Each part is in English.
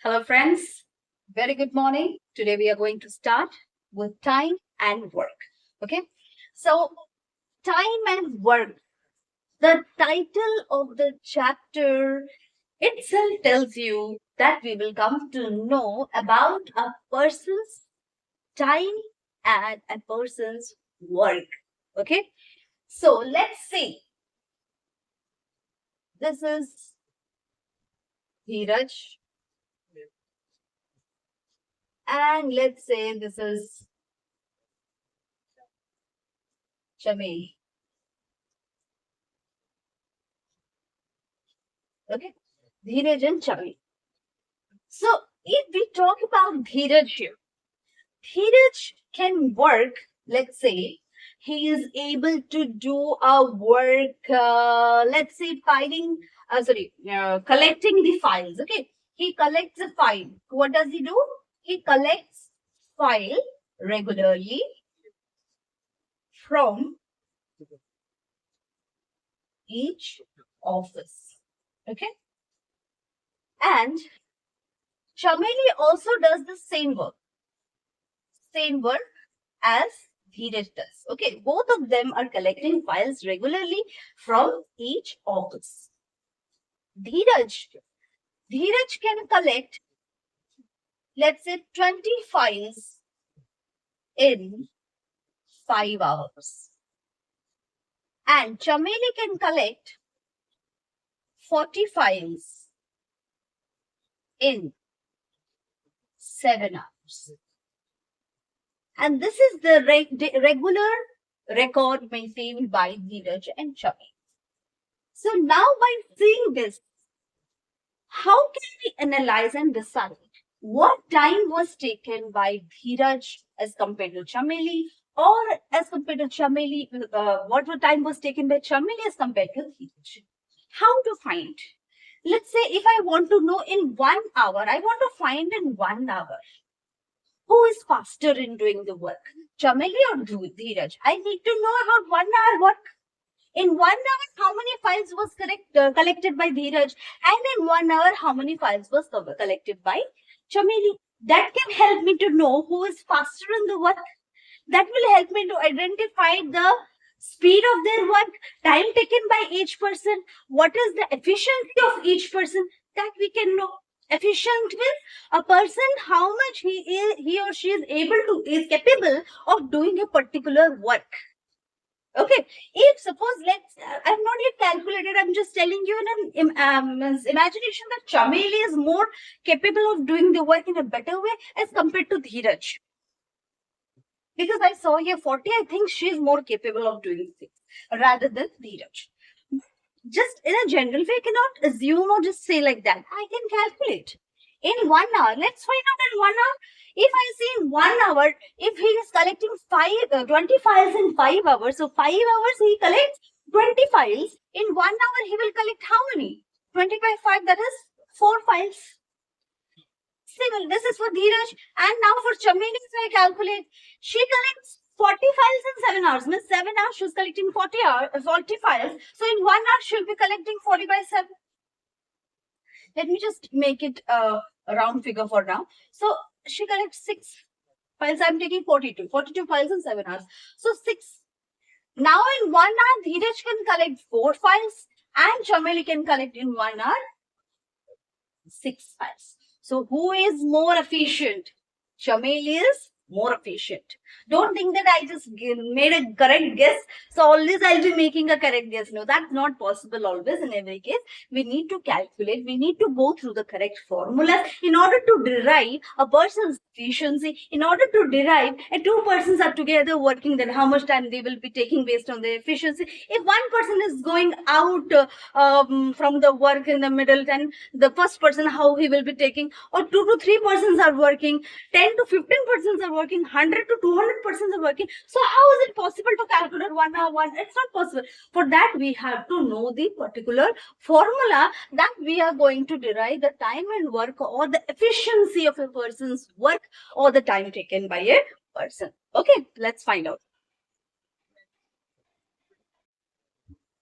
Hello, friends. Very good morning. Today we are going to start with time and work. Okay. So, time and work. The title of the chapter itself tells you that we will come to know about a person's time and a person's work. Okay. So, let's see. This is Dheeraj, and let's say this is Chameli. Okay. Dheeraj and Chameli. So, if we talk about Dheeraj here, Dheeraj can work, let's say, he is able to do a work, let's say, collecting the files. Okay. He collects the file. What does he do? He collects file regularly from each office. Okay. And Chameli also does the same work as Dheeraj does. Okay, both of them are collecting files regularly from each office. Dheeraj, Dheeraj can collect, let's say, 20 files in 5 hours. And Chameli can collect 40 files in 7 hours. And this is the regular record maintained by Dheeraj and Chameli. So now by seeing this, how can we analyze and decide what time was taken by Dheeraj as compared to Chameli, or as compared to Chameli, what time was taken by Chameli as compared to Dheeraj? How to find? Let's say if I want to know in 1 hour, I want to find in 1 hour who is faster in doing the work, Chameli or Dheeraj. I need to know about 1 hour work. In 1 hour, how many files was collected by Dheeraj, and in 1 hour, how many files was collected by Chameli? That can help me to know who is faster in the work. That will help me to identify the speed of their work, time taken by each person, what is the efficiency of each person, that we can know. Efficient means a person how much he or she is capable of doing a particular work. Okay, if suppose I've not yet calculated, I'm just telling you in an imagination that Chameli is more capable of doing the work in a better way as compared to Dheeraj. Because I saw here 40, I think she's more capable of doing things rather than Dheeraj. Just in a general way, I cannot assume or just say like that. I can calculate. In 1 hour, let's find out in 1 hour. If I see in 1 hour, if he is collecting 20 files in 5 hours, so 5 hours he collects 20 files. In 1 hour, he will collect how many? 20 by 5, that is 4 files. Single. This is for Dheeraj. And now for Chameli, if I calculate, she collects 40 files in 7 hours. Means 7 hours, she's collecting 40 files. So in 1 hour, she'll be collecting 40 by 7. Let me just make it a round figure for now. So she collects 6 files. I'm taking 42 files in 7 hours. So 6. Now in 1 hour, Dheeraj can collect 4 files and Chameli can collect in 1 hour 6 files. So who is more efficient? Chameli is more efficient. Don't think that I just made a correct guess, so always I'll be making a correct guess. No, that's not possible always in every case. We need to calculate, we need to go through the correct formulas in order to derive a person's efficiency, in order to derive two persons are together working, then how much time they will be taking based on their efficiency. If one person is going out from the work in the middle, then the first person how he will be taking, or 2 to 3 persons are working, 10 to 15 persons are working, 100 to 200 persons are working. So how is it possible to calculate 1 hour one? It's not possible. For that we have to know the particular formula that we are going to derive the time and work, or the efficiency of a person's work, or the time taken by a person. Okay, let's find out.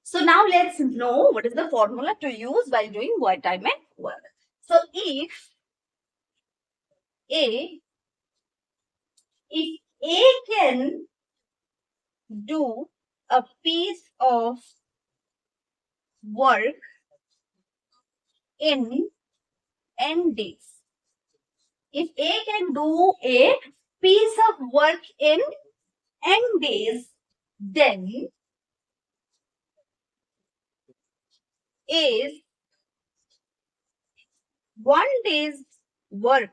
So now let's know what is the formula to use while doing time and work. So if A, if A can do a piece of work in n days. If A can do a piece of work in n days, then A's 1 day's work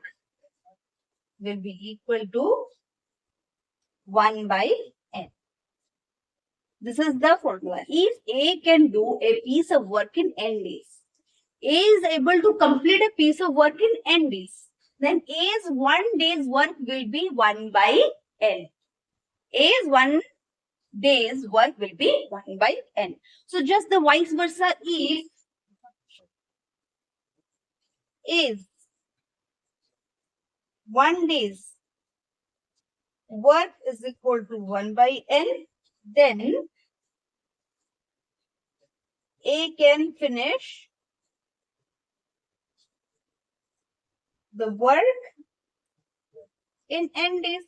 will be equal to 1 by n. This is the formula. If A can do a piece of work in n days, A is able to complete a piece of work in n days, then A's 1 day's work will be 1 by n. A's 1 day's work will be 1 by n. So just the vice versa, if A's 1 day's work is equal to 1 by n, then A can finish the work in n days.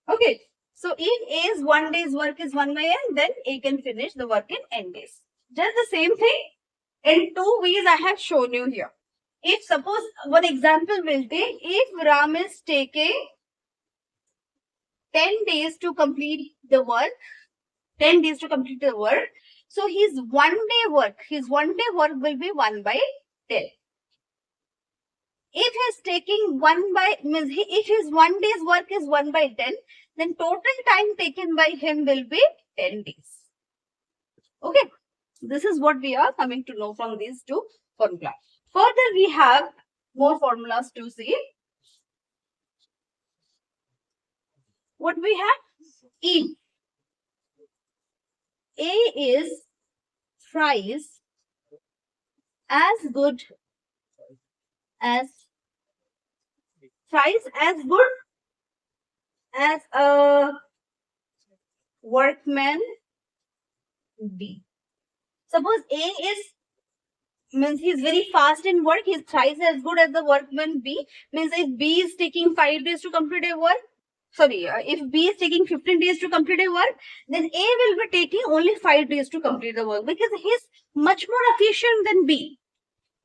Okay, so if A's 1 day's work is 1 by n, then A can finish the work in n days. Just the same thing in 2 ways I have shown you here. If suppose one example will take, if Ram is taking 10 days to complete the work, 10 days to complete the work, so his 1 day work will be 1 by 10. If he's taking if his 1 day's work is 1 by 10, then total time taken by him will be 10 days. Okay, this is what we are coming to know from these two formulas. Further, we have more formulas to see. What we have? If A is thrice as good as a workman B. Suppose A is he's very fast in work, he's thrice as good as the workman B. Means if B is taking 5 days to complete a work, if B is taking 15 days to complete a work, then A will be taking only 5 days to complete the work because he's much more efficient than B.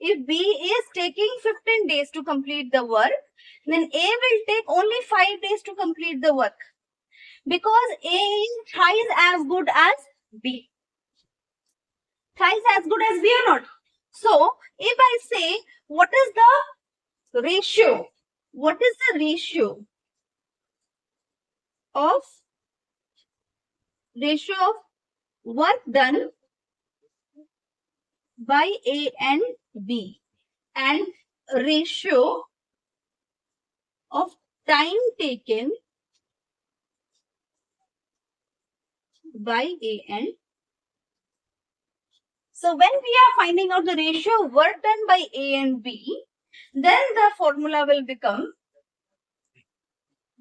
If B is taking 15 days to complete the work, then A will take only 5 days to complete the work because A is thrice as good as B. Thrice as good as B or not? So, if I say, what is the ratio? What is the ratio of work done by A and B and ratio of time taken by A and So when we are finding out the ratio of work done by A and B, then the formula will become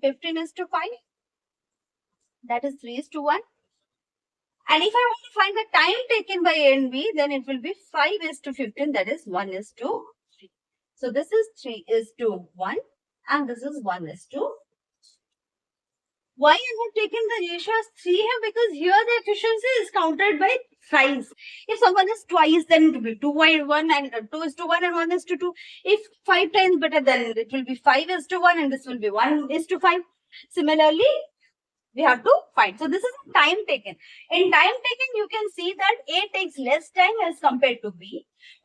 15:5. That is 3:1. And if I want to find the time taken by A and B, then it will be 5:15. That is 1:3. So this is 3:1 and this is 1:3. Why I have taken the ratio as 3 here? Because here the efficiency is counted by thrice. If someone is twice, then it will be 2:1 and 2:1 and 1:2. If 5 times better, then it will be 5:1 and this will be 1:5. Similarly, we have to find. So this is time taken. In time taken, you can see that A takes less time as compared to B.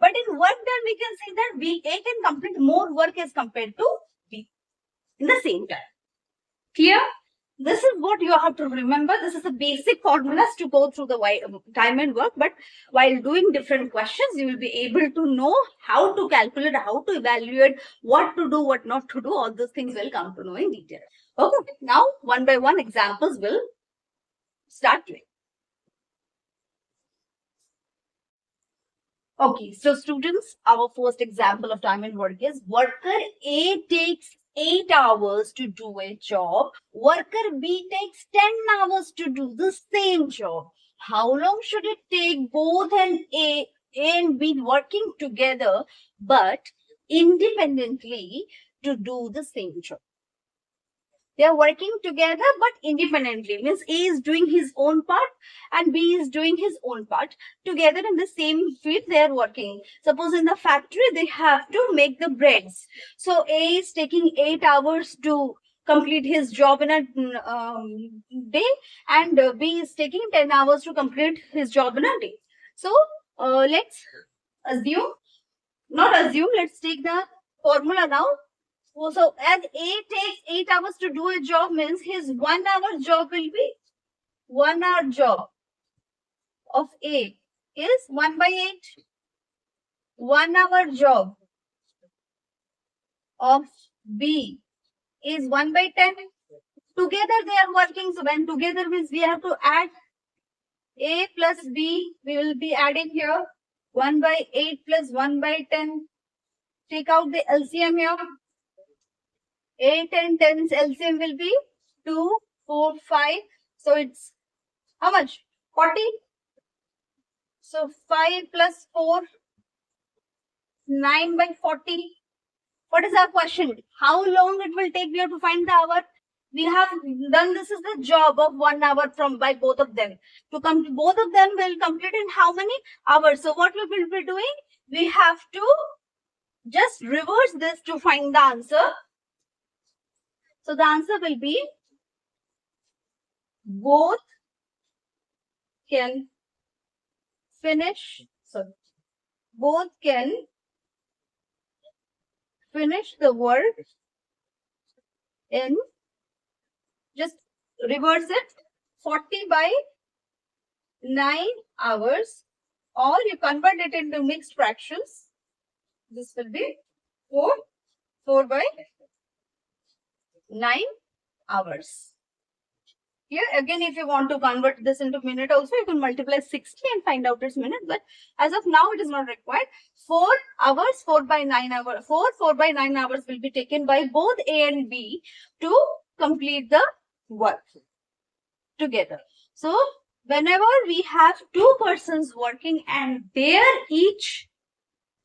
But in work done, we can see that A can complete more work as compared to B in the same time. Clear? This is what you have to remember. This is the basic formulas to go through the time and work. But while doing different questions, you will be able to know how to calculate, how to evaluate, what to do, what not to do. All those things will come to know in detail. Okay, now one by one examples will start doing. Okay, so students, our first example of time and work is worker A takes 8 hours to do a job. Worker B takes 10 hours to do the same job. How long should it take both A and B working together but independently to do the same job. They are working together but independently. Means A is doing his own part and B is doing his own part. Together in the same field they are working. Suppose in the factory they have to make the breads. So A is taking 8 hours to complete his job in a day, and B is taking 10 hours to complete his job in a day. So let's assume, not assume, let's take the formula now. So as A takes 8 hours to do a job, means his 1 hour job will be 1 hour job of A is 1 by 8. 1 hour job of B is 1 by 10. Together they are working. So when together means we have to add A plus B. We will be adding here 1 by 8 plus 1 by 10. Take out the LCM here. 8 and 10's LCM will be 2, 4, 5. So it's how much? 40. So 5 plus 4, 9 by 40. What is our question? How long it will take? We have to find the hour. We have done, this is the job of 1 hour from by both of them. To come, both of them will complete in how many hours? So what we will be doing? We have to just reverse this to find the answer. So the answer will be both can finish. Sorry, both can finish the work in, just reverse it, 40 by 9 hours, or you convert it into mixed fractions. This will be 4 by 9 hours. Here again, if you want to convert this into minute also, you can multiply 60 and find out its minute. But as of now, it is not required. 4 hours, 4 by 9 hours. 4 by 9 hours will be taken by both A and B to complete the work together. So whenever we have two persons working and their each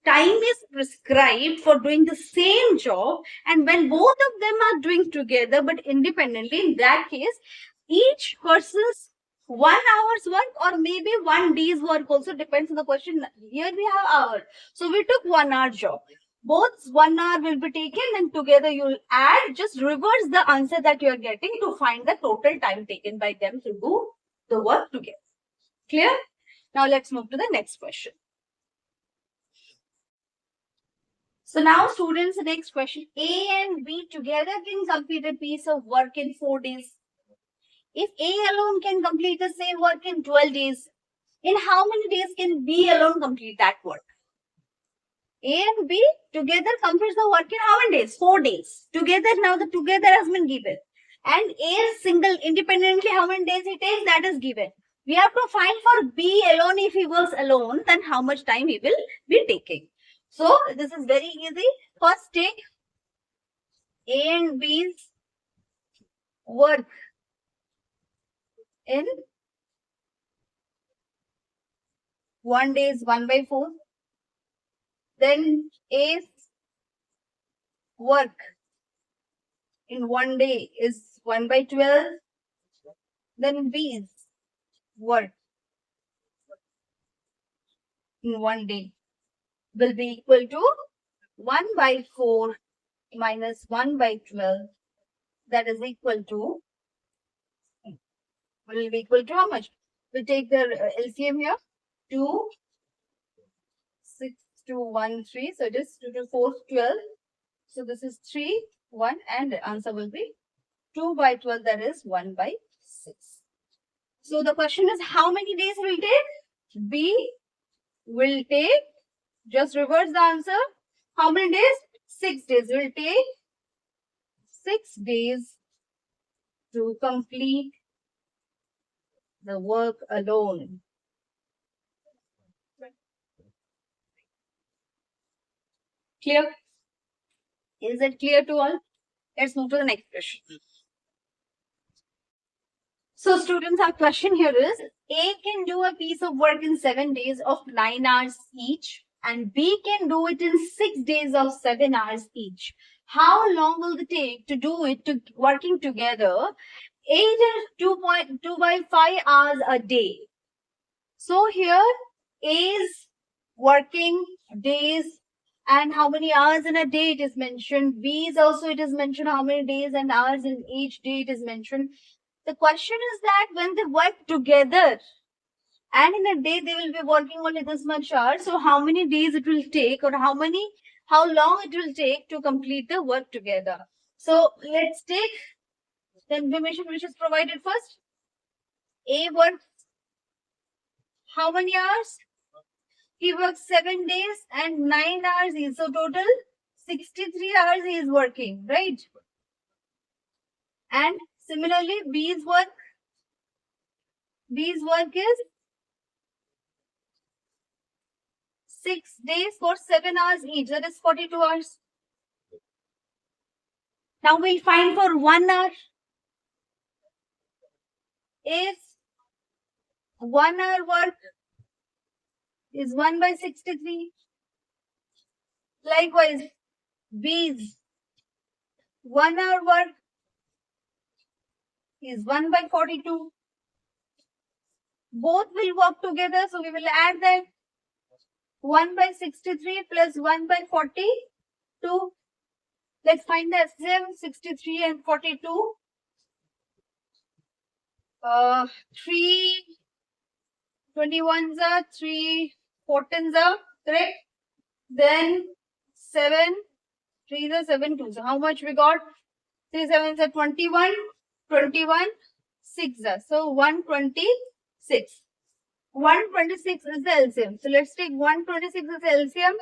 time is prescribed for doing the same job, and when both of them are doing together but independently, in that case, each person's 1 hour's work or maybe 1 day's work also depends on the question. Here we have hour. So we took 1 hour job. Both 1 hour will be taken and together you will add, just reverse the answer that you are getting to find the total time taken by them to do the work together. Clear? Now let's move to the next question. So now students, the next question. A and B together can complete a piece of work in 4 days. If A alone can complete the same work in 12 days, in how many days can B alone complete that work? A and B together complete the work in how many days? 4 days. Together, now the together has been given. And A single independently how many days it takes, that is given. We have to find for B alone, if he works alone, then how much time he will be taking. So this is very easy. First take A and B's work in 1 day is 1 by 4. Then A's work in 1 day is 1 by 12. Then B's work in 1 day will be equal to 1 by 4 minus 1 by 12. That is equal to, will be equal to how much? We'll take the LCM here. 2, 6, 2, 1, 3. So it is 2 to 4, 12. So this is 3, 1 and the answer will be 2 by 12. That is 1 by 6. So the question is how many days will take? B will take, just reverse the answer. How many days? 6 days. Will take 6 days to complete the work alone. Clear? Is it clear to all? Let's move to the next question. So students, our question here is, A can do a piece of work in 7 days of 9 hours each and B can do it in 6 days of 7 hours each. How long will it take to do it to working together? 8 is 2.2 by 5 hours a day. So here A is working days and how many hours in a day it is mentioned. B is also it is mentioned how many days and hours in each day it is mentioned. The question is that when they work together and in a day they will be working only this much hours, so how many days it will take or how long it will take to complete the work together. So let's take the information which is provided first. A works how many hours? He works 7 days and 9 hours. So total 63 hours he is working, right? And similarly, B's work is 6 days for 7 hours each. That is 42 hours. Now we'll find for 1 hour. Is 1 hour work is 1 by 63. Likewise, B's 1 hour work is 1 by 42. Both will work together, so we will add that 1 by 63 plus 1 by 42. Let's find the SCM 63 and 42. 3 21s are 3 14s are correct. Then 7 3 are 7 2s. How much we got? 3 7s are 21 21 6 are. So 126. 126 is the LCM. So let's take 126 as the LCM.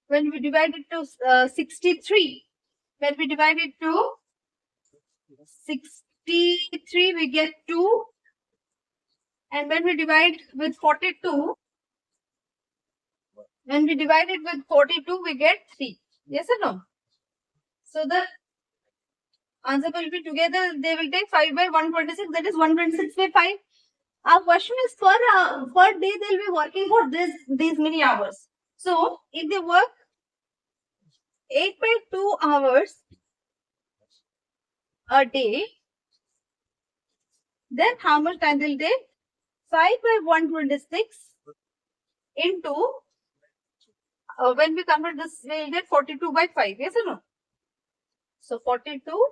When we divide it to 63, when we divide it to 63, we get 2. And when we divide with 42, when we divide it with 42, we get 3. Yes or no? So the answer will be together, they will take 5 by 126, that is 126 by 5. Our question is per day they will be working for these many hours. So if they work 8 by 2 hours a day, then how much time will take? 5 by 126 into, when we convert this, we will get 42 by 5. Yes or no? So 42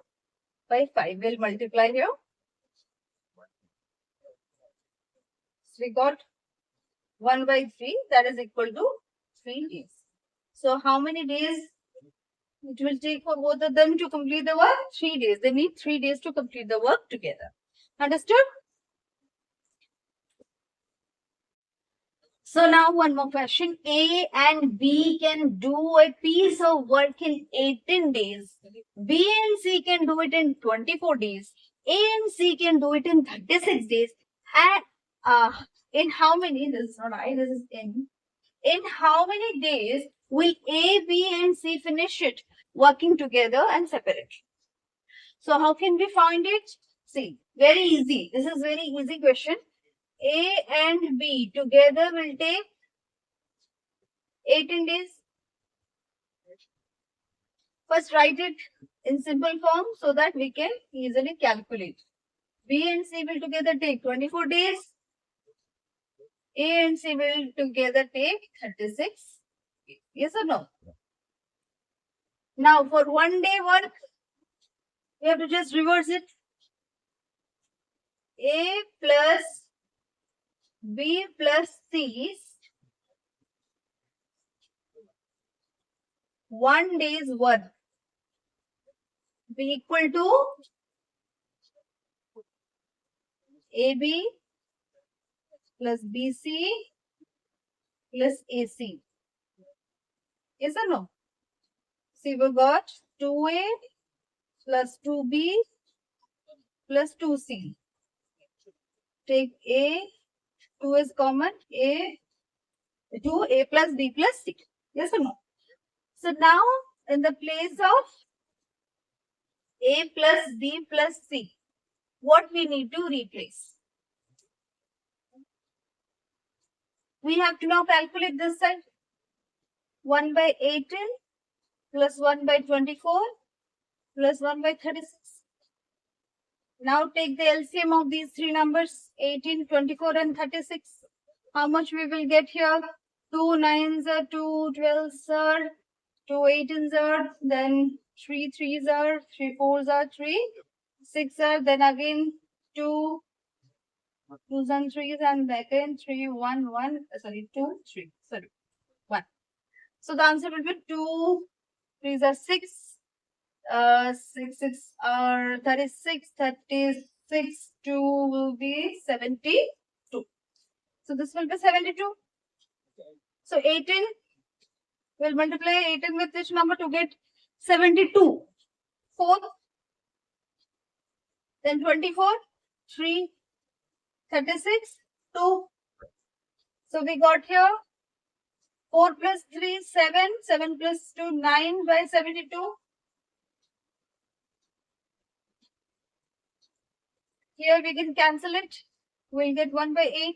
by 5 will multiply here. So we got 1 by 3, that is equal to 3 days. So how many days it will take for both of them to complete the work? 3 days. They need 3 days to complete the work together. Understood? So now one more question. A and B can do a piece of work in 18 days. B and C can do it in 24 days. A and C can do it in 36 days. And in how many, this is not I, this is in how many days will A, B and C finish it working together and separate? So how can we find it? See, very easy. This is very easy question. A and B together will take 18 days. First write it in simple form so that we can easily calculate. B and C will together take 24 days. A and C will together take 36. Yes or no? Now for 1 day work, we have to just reverse it. A plus B plus C, 1 day's work be equal to AB plus BC plus AC. Yes or no? See, we got 2A plus 2B plus 2C. Take A, 2 is common, A, 2A plus B plus C. Yes or no? So now, in the place of A plus B plus C, what we need to replace? We have to now calculate this side. 1 by 18 plus 1 by 24 plus 1 by 36. Now take the LCM of these three numbers, 18, 24 and 36. How much we will get here? 2 9s are 2, 12s are 2 18s are, then 3 3s are, 3 4s are 3, 6 are, then again 2 2s and 3s, and again 3 1 1, sorry 2 3, sorry 1. So the answer will be 2 3s are 6, 6 6 are 36, 36, 2 will be 72. So this will be 72. So 18 will multiply 18 with which number to get 72? 4, then 24, 3, 36, 2. So we got here 4 plus 3, 7, 7 plus 2, 9 by 72. Here we can cancel it. We'll get 1 by 8.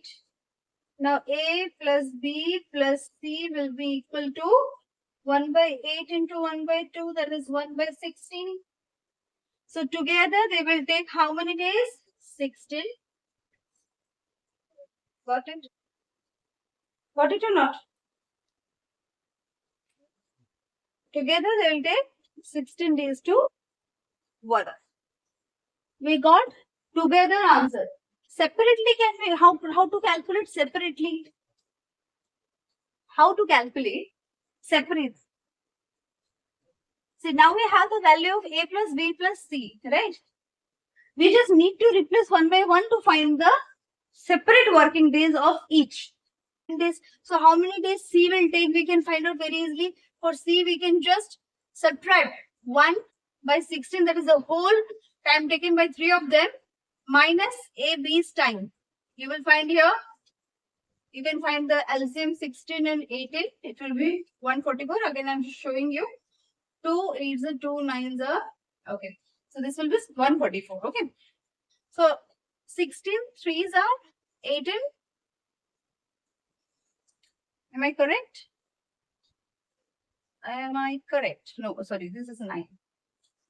Now A plus B plus C will be equal to 1 by 8 into 1 by 2, that is 1 by 16. So together they will take how many days? 16. Got it? Got it or not? Together they will take 16 days to work. We got together answer. Separately can we, how to calculate separately? How to calculate separate? See, now we have the value of A plus B plus C, right? We just need to replace one by one to find the separate working days of each. So how many days C will take, we can find out very easily. For C, we can just subtract 1 by 16, that is the whole time taken by 3 of them, minus AB's time. You will find here, you can find the LCM 16 and 18. It will be 144. Again, I'm showing you. 2 8s are 2 9s are. Okay. So this will be 144. Okay. So 16 3s are 18. Am I correct? Am I correct? No, sorry, this is 9.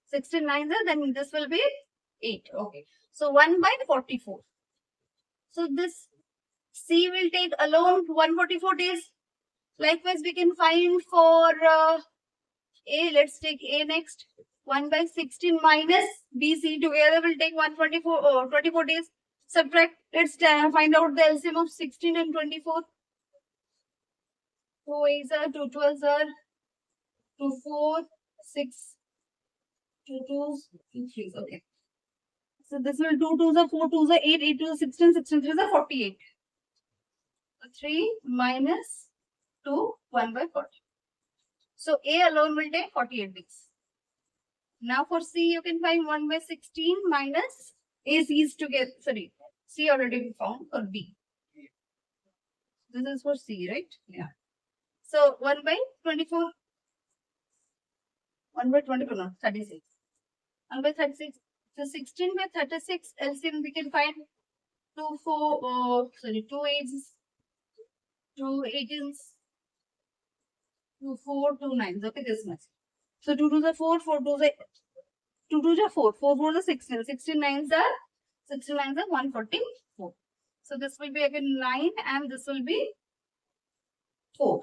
16 9s are, then this will be 8. Okay. So 1 by 44. So this C will take alone 144 days. Likewise, we can find for A. Let's take A next. 1 by 16 minus BC together will take 124 24 days. Subtract. Let's find out the LCM of 16 and 24. 2 8s are, 2 12s are, 2 4, 6, 2 2s, 2 3s. Okay. So this will 2 2s are 4 2s are 8, 8 2s are 16, 16 3s are 48. 3 minus 2, 1 by 40. So A alone will take 48 days. Now for C, you can find 1 by 16 minus A, C is together. Sorry, C already we found, or B. This is for C, right? Yeah. So 1 by 24. 1 by 24, no, 36. 1 by 36. So 16 by 36 LCM we can find 2 4, 2 8s, 2 18s, 2 4, 2 9s. Okay, this much. So 2 2s are 4, 4 2s are 2 2s are 4, 4 4s are 16, 16 9s are 144. So this will be again 9 and this will be 4.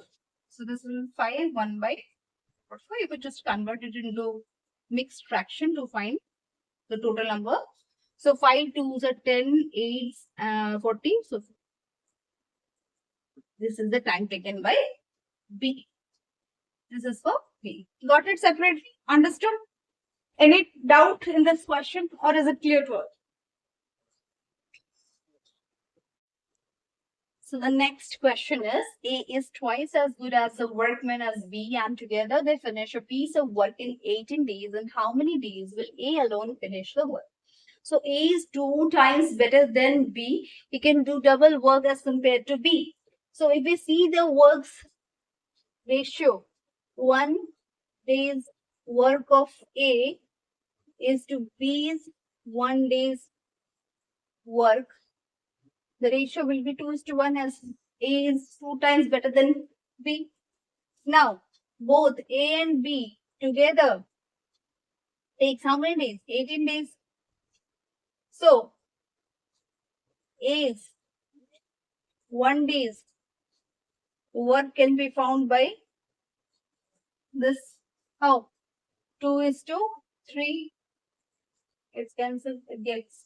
So this will be 5 1 by 4. You could just convert it into mixed fraction to find the total number. So 5 2s are 10, 8s 40. So this is the time taken by B. This is for B. Got it separately? Understood? Any doubt in this question, or is it clear to us? So the next question is, A is twice as good as the workman as B, and together they finish a piece of work in 18 days. And how many days will A alone finish the work? So A is 2 times better than B. He can do double work as compared to B. So if we see the works ratio, 1 day's work of A is to B's 1 day's work. The ratio will be 2:1 as A is 2 times better than B. Now, both A and B together takes how many days? 18 days. So, A's 1 days work can be found by this. How? 2 is to 3. It's cancelled. It gets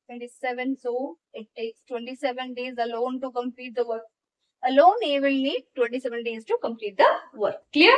27. So, it takes 27 days alone to complete the work. Alone, A will need 27 days to complete the work. Clear?